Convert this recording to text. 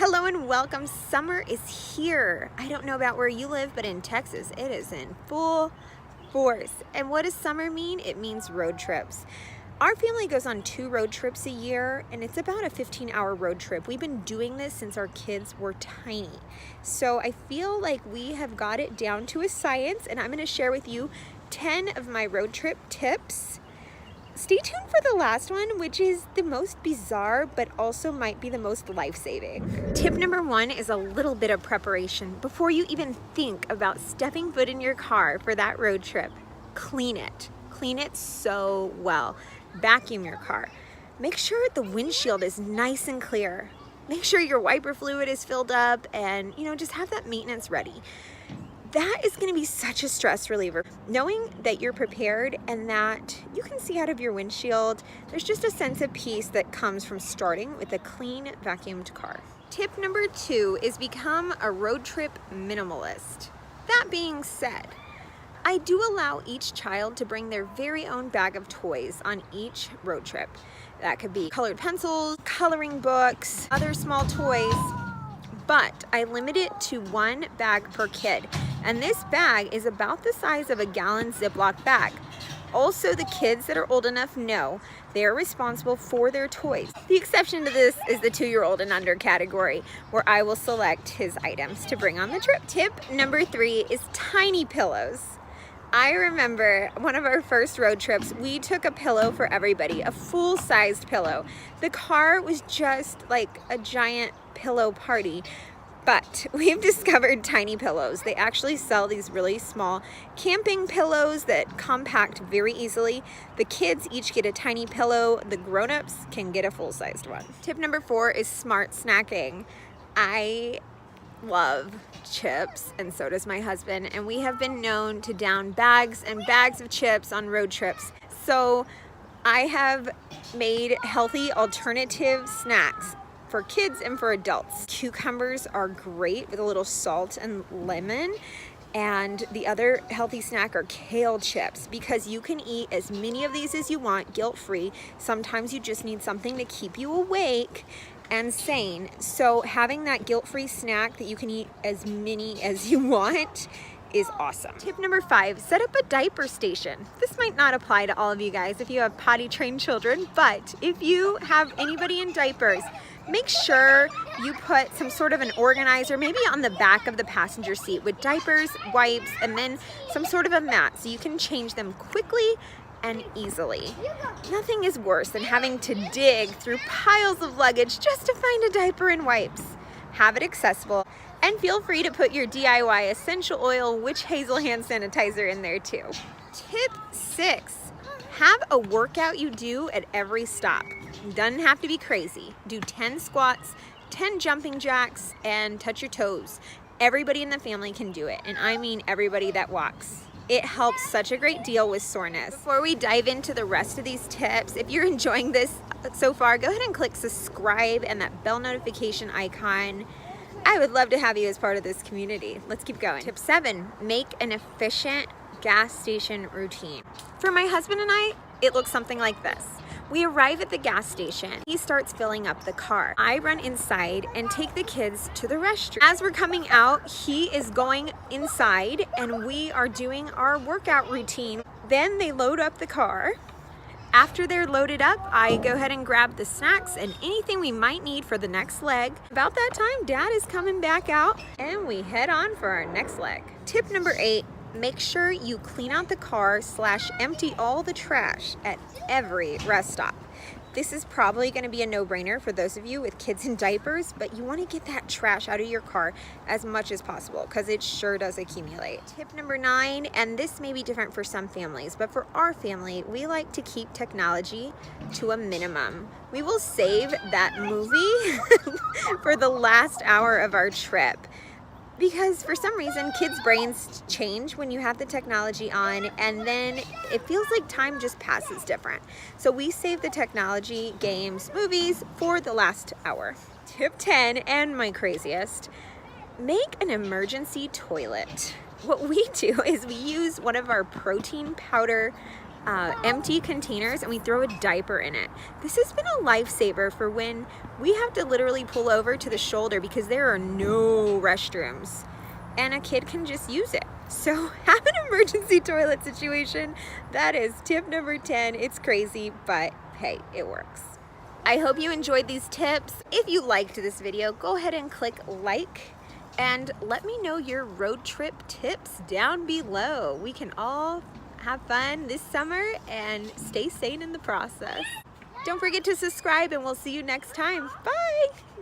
Hello and welcome. Summer is here. I don't know about where you live, but in Texas, it is in full force. And what does summer mean? It means road trips. Our family goes on 2 road trips a year, and it's about a 15-hour road trip. We've been doing this since our kids were tiny. So I feel like we have got it down to a science, and I'm going to share with you 10 of my road trip tips. Stay tuned for the last one, which is the most bizarre, but also might be the most life-saving. Tip number 1 is a little bit of preparation. Before you even think about stepping foot in your car for that road trip, clean it. Clean it so well. Vacuum your car. Make sure the windshield is nice and clear. Make sure your wiper fluid is filled up and, just have that maintenance ready. That is going to be such a stress reliever. Knowing that you're prepared and that you can see out of your windshield, there's just a sense of peace that comes from starting with a clean, vacuumed car. Tip number 2 is become a road trip minimalist. That being said, I do allow each child to bring their very own bag of toys on each road trip. That could be colored pencils, coloring books, other small toys, but I limit it to 1 bag per kid. And this bag is about the size of a gallon Ziploc bag. Also, the kids that are old enough know they're responsible for their toys. The exception to this is the 2-year-old and under category, where I will select his items to bring on the trip. Tip number 3 is tiny pillows. I remember one of our first road trips, we took a pillow for everybody, a full-sized pillow. The car was just like a giant pillow party. But we've discovered tiny pillows. They actually sell these really small camping pillows that compact very easily. The kids each get a tiny pillow. The grown-ups can get a full-sized one. Tip number 4 is smart snacking. I love chips, and so does my husband, and we have been known to down bags and bags of chips on road trips. So I have made healthy alternative snacks for kids and for adults. Cucumbers are great with a little salt and lemon. And the other healthy snack are kale chips, because you can eat as many of these as you want, guilt-free. Sometimes you just need something to keep you awake and sane. So having that guilt-free snack that you can eat as many as you want is awesome. Tip number 5, set up a diaper station. This might not apply to all of you guys if you have potty trained children, but if you have anybody in diapers, make sure you put some sort of an organizer, maybe on the back of the passenger seat, with diapers, wipes, and then some sort of a mat so you can change them quickly and easily. Nothing is worse than having to dig through piles of luggage just to find a diaper and wipes. Have it accessible, and feel free to put your DIY essential oil witch hazel hand sanitizer in there too. Tip 6, have a workout you do at every stop. Doesn't have to be crazy. Do 10 squats, 10 jumping jacks, and touch your toes. Everybody in the family can do it, and I mean everybody that walks. It helps such a great deal with soreness. Before we dive into the rest of these tips, if you're enjoying this so far, go ahead and click subscribe and that bell notification icon. I would love to have you as part of this community. Let's keep going. Tip 7, make an efficient gas station routine. For my husband and I, it looks something like this. We arrive at the gas station. He starts filling up the car. I run inside and take the kids to the restroom. As we're coming out, he is going inside and we are doing our workout routine. Then they load up the car. After they're loaded up, I go ahead and grab the snacks and anything we might need for the next leg. About that time, Dad is coming back out and we head on for our next leg. Tip number 8, make sure you clean out the car / empty all the trash at every rest stop. This is probably going to be a no-brainer for those of you with kids in diapers, but you want to get that trash out of your car as much as possible because it sure does accumulate. Tip number 9, and this may be different for some families, but for our family, we like to keep technology to a minimum. We will save that movie for the last hour of our trip. Because for some reason, kids' brains change when you have the technology on, and then it feels like time just passes different. So we save the technology, games, movies for the last hour. Tip 10, and my craziest, make an emergency toilet. What we do is we use one of our protein powder empty containers and we throw a diaper in it. This has been a lifesaver for when we have to literally pull over to the shoulder because there are no restrooms and a kid can just use it. So have an emergency toilet situation. That is tip number 10. It's crazy, but hey, it works. I hope you enjoyed these tips. If you liked this video, go ahead and click like and let me know your road trip tips down below. We can all have fun this summer and stay sane in the process. Don't forget to subscribe and we'll see you next time. Bye!